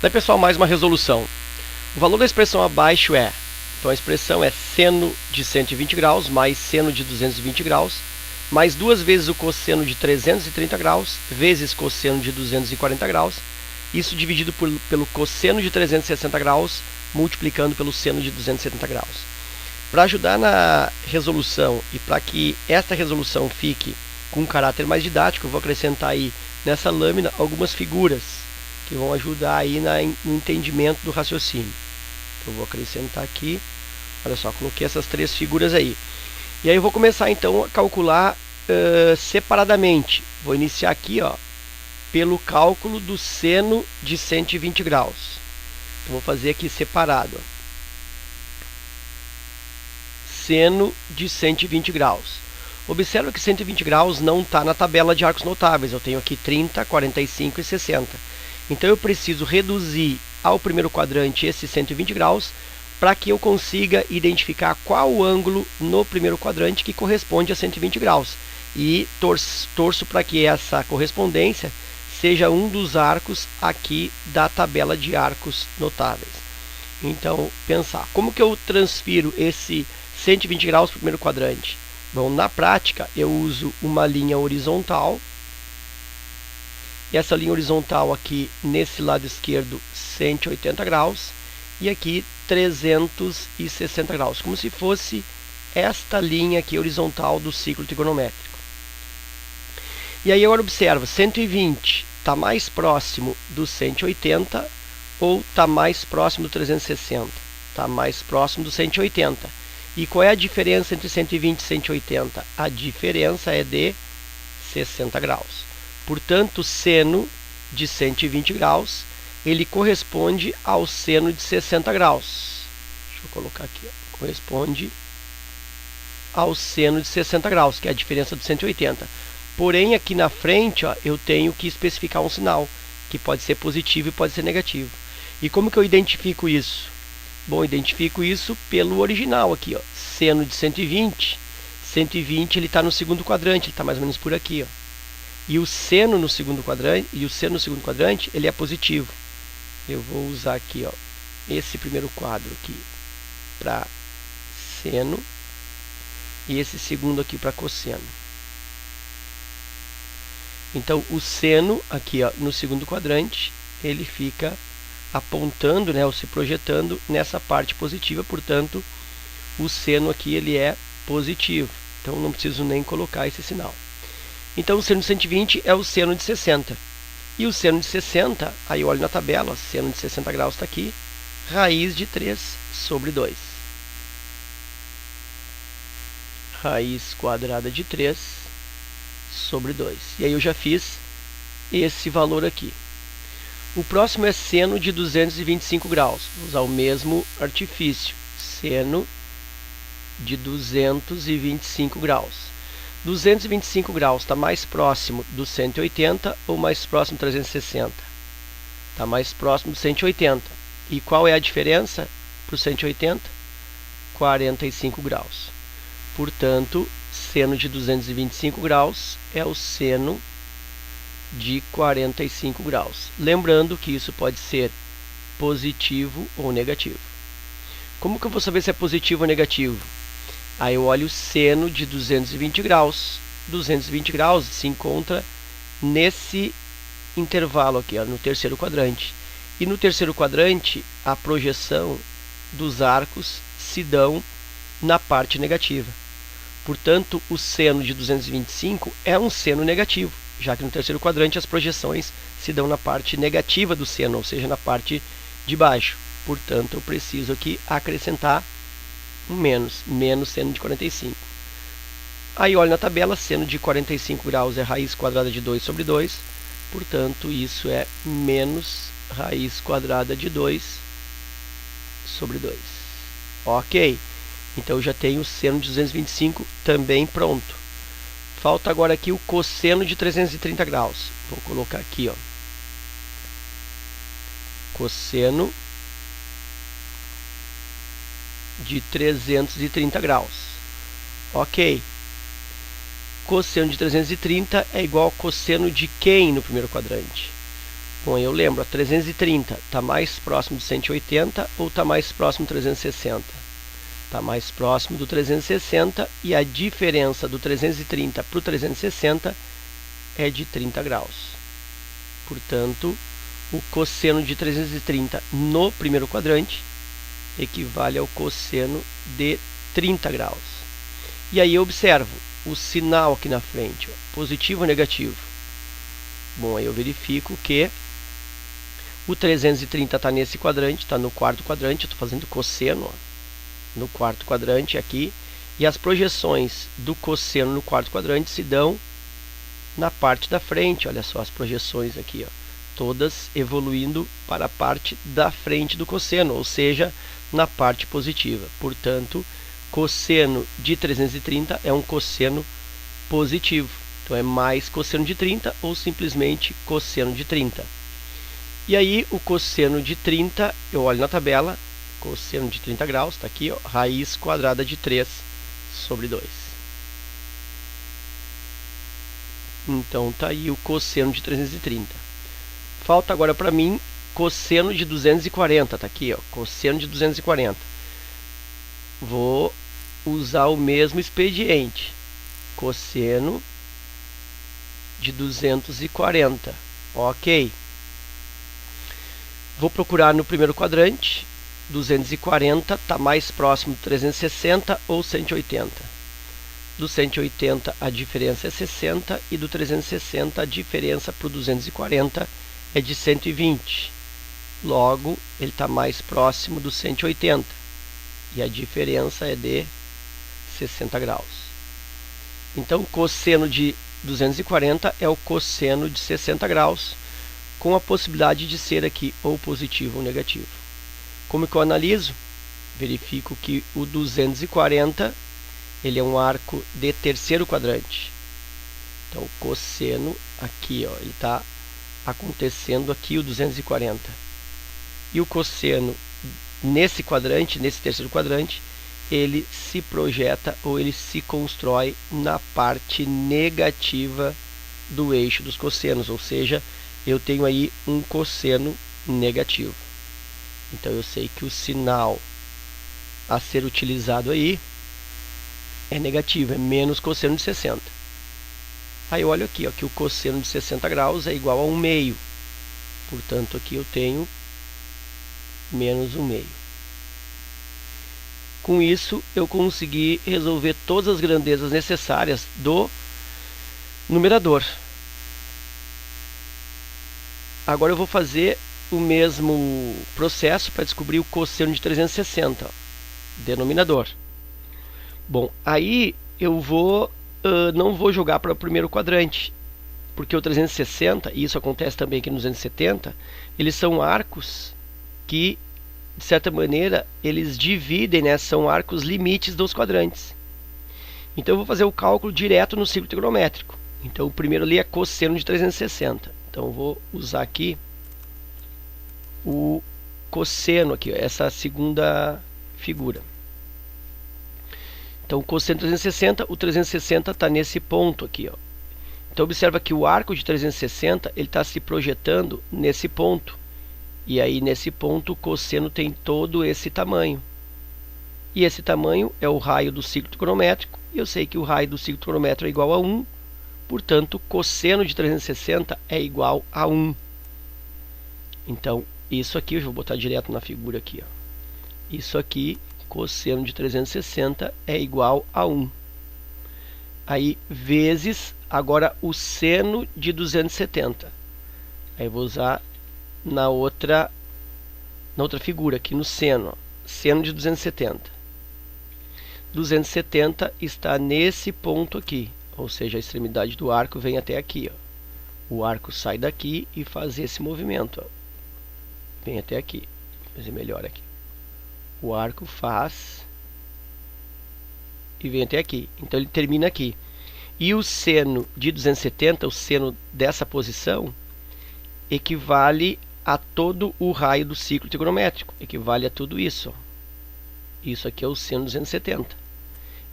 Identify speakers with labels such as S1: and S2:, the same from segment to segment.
S1: Daí, pessoal, mais uma resolução. O valor da expressão abaixo é, então a expressão é seno de 120 graus mais seno de 220 graus, mais 2 vezes o cosseno de 330 graus, vezes cosseno de 240 graus, isso dividido pelo cosseno de 360 graus, multiplicando pelo seno de 270 graus. Para ajudar na resolução e para que esta resolução fique com um caráter mais didático, eu vou acrescentar aí nessa lâmina algumas figuras que vão ajudar aí no entendimento do raciocínio. Então, eu vou acrescentar aqui, olha só, coloquei essas 3 figuras aí. E aí eu vou começar então a calcular separadamente. Vou iniciar aqui, ó, pelo cálculo do seno de 120 graus. Então, vou fazer aqui separado. Ó. Seno de 120 graus. Observa que 120 graus não está na tabela de arcos notáveis. Eu tenho aqui 30, 45 e 60. Então, eu preciso reduzir ao primeiro quadrante esses 120 graus para que eu consiga identificar qual o ângulo no primeiro quadrante que corresponde a 120 graus. E torço para que essa correspondência seja um dos arcos aqui da tabela de arcos notáveis. Então, pensar, como que eu transfiro esse 120 graus para o primeiro quadrante? Bom, na prática, eu uso uma linha horizontal. E essa linha horizontal aqui, nesse lado esquerdo, 180 graus. E aqui, 360 graus. Como se fosse esta linha aqui horizontal do ciclo trigonométrico. E aí, agora observa, 120 está mais próximo do 180 ou está mais próximo do 360? Está mais próximo do 180. E qual é a diferença entre 120 e 180? A diferença é de 60 graus. Portanto, o seno de 120 graus, ele corresponde ao seno de 60 graus. Deixa eu colocar aqui, ó. Corresponde ao seno de 60 graus, que é a diferença do 180. Porém, aqui na frente, ó, eu tenho que especificar um sinal, que pode ser positivo e pode ser negativo. E como que eu identifico isso? Bom, identifico isso pelo original aqui, ó, seno de 120. 120 ele está no segundo quadrante, ele está mais ou menos por aqui, ó. E o seno no segundo quadrante, ele é positivo. Eu vou usar aqui, ó, esse primeiro quadro aqui para seno e esse segundo aqui para cosseno. Então, o seno aqui, ó, no segundo quadrante, ele fica apontando, né, ou se projetando nessa parte positiva, portanto, o seno aqui ele é positivo. Então, não preciso nem colocar esse sinal. Então, o seno de 120 é o seno de 60. E o seno de 60, aí eu olho na tabela, ó, seno de 60 graus está aqui, raiz de 3 sobre 2. Raiz quadrada de 3 sobre 2. E aí eu já fiz esse valor aqui. O próximo é seno de 225 graus. Vou usar o mesmo artifício. Seno de 225 graus. 225 graus está mais próximo do 180 ou mais próximo do 360? Está mais próximo do 180. E qual é a diferença para o 180? 45 graus. Portanto, seno de 225 graus é o seno de 45 graus. Lembrando que isso pode ser positivo ou negativo. Como que eu vou saber se é positivo ou negativo? Aí eu olho o seno de 220 graus. 220 graus se encontra nesse intervalo aqui, ó, no terceiro quadrante. E no terceiro quadrante, a projeção dos arcos se dão na parte negativa. Portanto, o seno de 225 é um seno negativo, já que no terceiro quadrante as projeções se dão na parte negativa do seno, ou seja, na parte de baixo. Portanto, eu preciso aqui acrescentar um menos seno de 45. Aí olho na tabela, seno de 45 graus é raiz quadrada de 2 sobre 2, portanto, isso é menos raiz quadrada de 2 sobre 2. Ok? Então, eu já tenho o seno de 225 também pronto. Falta agora aqui o cosseno de 330 graus. Vou colocar aqui, ó, cosseno de 330 graus. Ok. Cosseno de 330 é igual ao cosseno de quem no primeiro quadrante? Bom, eu lembro, a 330 está mais próximo do 180 ou está mais próximo do 360? Está mais próximo do 360 e a diferença do 330 para o 360 é de 30 graus. Portanto, o cosseno de 330 no primeiro quadrante equivale ao cosseno de 30 graus. E aí eu observo o sinal aqui na frente, ó, positivo ou negativo? Bom, aí eu verifico que o 330 está nesse quadrante, está no quarto quadrante, eu estou fazendo cosseno, ó, no quarto quadrante aqui, e as projeções do cosseno no quarto quadrante se dão na parte da frente. Olha só as projeções aqui, ó, todas evoluindo para a parte da frente do cosseno, ou seja, na parte positiva. Portanto, cosseno de 330 é um cosseno positivo. Então, é mais cosseno de 30 ou simplesmente cosseno de 30. E aí, o cosseno de 30, eu olho na tabela, cosseno de 30 graus, está aqui, ó, raiz quadrada de 3 sobre 2. Então, está aí o cosseno de 330. Falta agora para mim cosseno de 240, está aqui, ó, cosseno de 240. Vou usar o mesmo expediente, cosseno de 240, ok. Vou procurar no primeiro quadrante, 240 está mais próximo de 360 ou 180. Do 180 a diferença é 60 e do 360 a diferença para o 240 é de 120. Logo, ele está mais próximo do 180 e a diferença é de 60 graus. Então, cosseno de 240 é o cosseno de 60 graus, com a possibilidade de ser aqui ou positivo ou negativo. Como que eu analiso? Verifico que o 240 ele é um arco de terceiro quadrante. Então, o cosseno aqui, ó, ele está acontecendo aqui o 240. E o cosseno nesse quadrante, nesse terceiro quadrante, ele se projeta ou ele se constrói na parte negativa do eixo dos cossenos, ou seja, eu tenho aí um cosseno negativo. Então eu sei que o sinal a ser utilizado aí é negativo, é menos cosseno de 60. Aí eu olho aqui, ó, que o cosseno de 60 graus é igual a 1/2. Portanto, aqui eu tenho menos 1/2. Com isso, eu consegui resolver todas as grandezas necessárias do numerador. Agora eu vou fazer o mesmo processo para descobrir o cosseno de 360, ó, denominador. Bom, aí eu não vou jogar para o primeiro quadrante, porque o 360, e isso acontece também aqui no 270, eles são arcos que, de certa maneira, eles dividem, né, são arcos limites dos quadrantes. Então eu vou fazer o cálculo direto no círculo trigonométrico. Então o primeiro ali é cosseno de 360. Então eu vou usar aqui o cosseno aqui, ó, essa segunda figura. Então o cosseno de 360, o 360 está nesse ponto aqui, ó. Então observa que o arco de 360 ele está se projetando nesse ponto. E aí nesse ponto o cosseno tem todo esse tamanho. E esse tamanho é o raio do ciclo trigonométrico. E eu sei que o raio do ciclo trigonométrico é igual a 1. Portanto, cosseno de 360 é igual a 1. Então, isso aqui, eu vou botar direto na figura aqui, ó. Isso aqui, cosseno de 360 é igual a 1. Aí, vezes, agora, o seno de 270. Aí, eu vou usar na outra figura, aqui no seno, ó. Seno de 270. 270 está nesse ponto aqui. Ou seja, a extremidade do arco vem até aqui, ó. O arco sai daqui e faz esse movimento, ó. Vem até aqui. Vou fazer melhor aqui. O arco faz e vem até aqui. Então ele termina aqui. E o seno de 270, o seno dessa posição, equivale a todo o raio do ciclo trigonométrico. Equivale a tudo isso, ó. Isso aqui é o seno 270.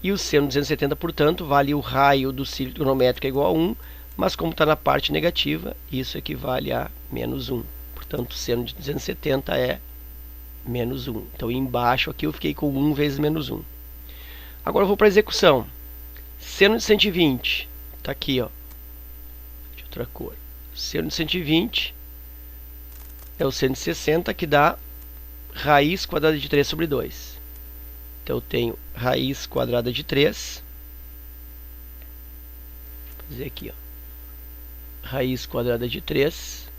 S1: E o seno 270, portanto, vale o raio do ciclo trigonométrico é igual a 1, mas como está na parte negativa, isso equivale a menos 1. Portanto, seno de 270 é menos 1. Então, embaixo aqui eu fiquei com 1 vezes menos 1. Agora eu vou para a execução. Seno de 120, está aqui, ó, de outra cor. Seno de 120 é o seno de 60, que dá raiz quadrada de 3 sobre 2. Então, eu tenho raiz quadrada de 3. Vou fazer aqui, ó. Raiz quadrada de 3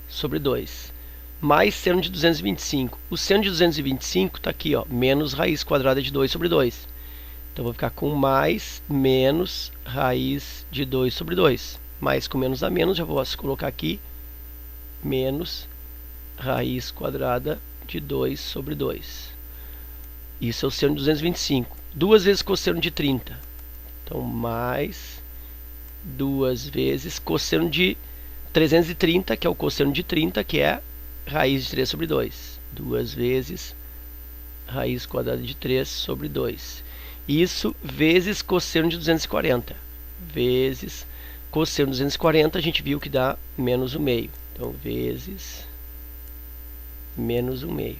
S1: sobre 2. Mais seno de 225. O seno de 225 está aqui, ó, menos raiz quadrada de 2 sobre 2. Então, vou ficar com mais menos raiz de 2 sobre 2. Mais com menos dá menos, já vou colocar aqui menos raiz quadrada de 2 sobre 2. Isso é o seno de 225. 2 vezes cosseno de 30. Então, mais 2 vezes cosseno de 330, que é o cosseno de 30, que é raiz de 3 sobre 2. 2 vezes raiz quadrada de 3 sobre 2. Isso vezes cosseno de 240. Vezes cosseno de 240, a gente viu que dá menos 1/2. Então, vezes menos 1/2.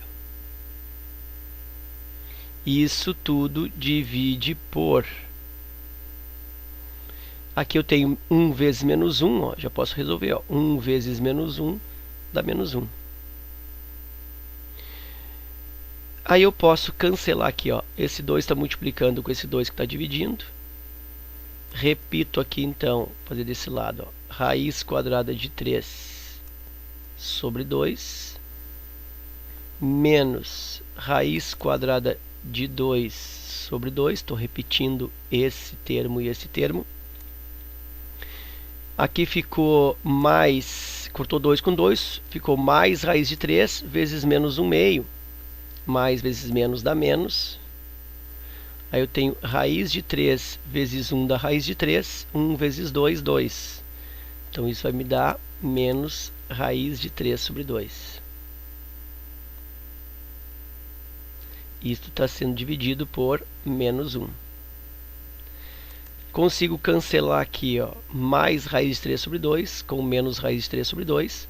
S1: Isso tudo divide por... Aqui eu tenho 1 vezes menos 1, ó, já posso resolver. Ó, 1 vezes menos 1 dá menos 1. Aí eu posso cancelar aqui, ó. Esse 2 está multiplicando com esse 2 que está dividindo. Repito aqui, então, fazer desse lado, ó. Raiz quadrada de 3 sobre 2. Menos raiz quadrada de 2 sobre 2. Estou repetindo esse termo e esse termo. Aqui ficou mais, cortou 2 com 2, ficou mais raiz de 3 vezes menos 1/2. Mais vezes menos dá menos. Aí eu tenho raiz de 3 vezes 1 da raiz de 3. 1 vezes 2, 2. Então, isso vai me dar menos raiz de 3 sobre 2. Isto está sendo dividido por menos 1. Consigo cancelar aqui, ó, mais raiz de 3 sobre 2 com menos raiz de 3 sobre 2.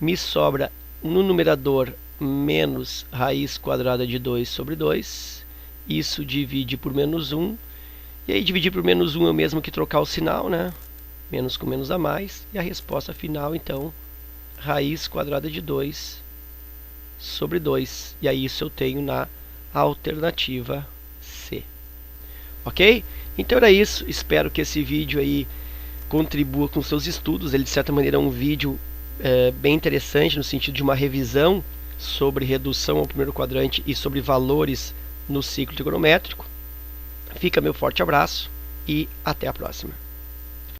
S1: Me sobra no numerador menos raiz quadrada de 2 sobre 2. Isso divide por menos 1. E aí, dividir por menos 1 é o mesmo que trocar o sinal, né? Menos com menos dá mais. E a resposta final, então, raiz quadrada de 2 sobre 2. E aí, isso eu tenho na alternativa C. Ok? Então era isso. Espero que esse vídeo aí contribua com os seus estudos. Ele, de certa maneira, é um vídeo bem interessante no sentido de uma revisão sobre redução ao primeiro quadrante e sobre valores no ciclo trigonométrico. Fica meu forte abraço e até a próxima.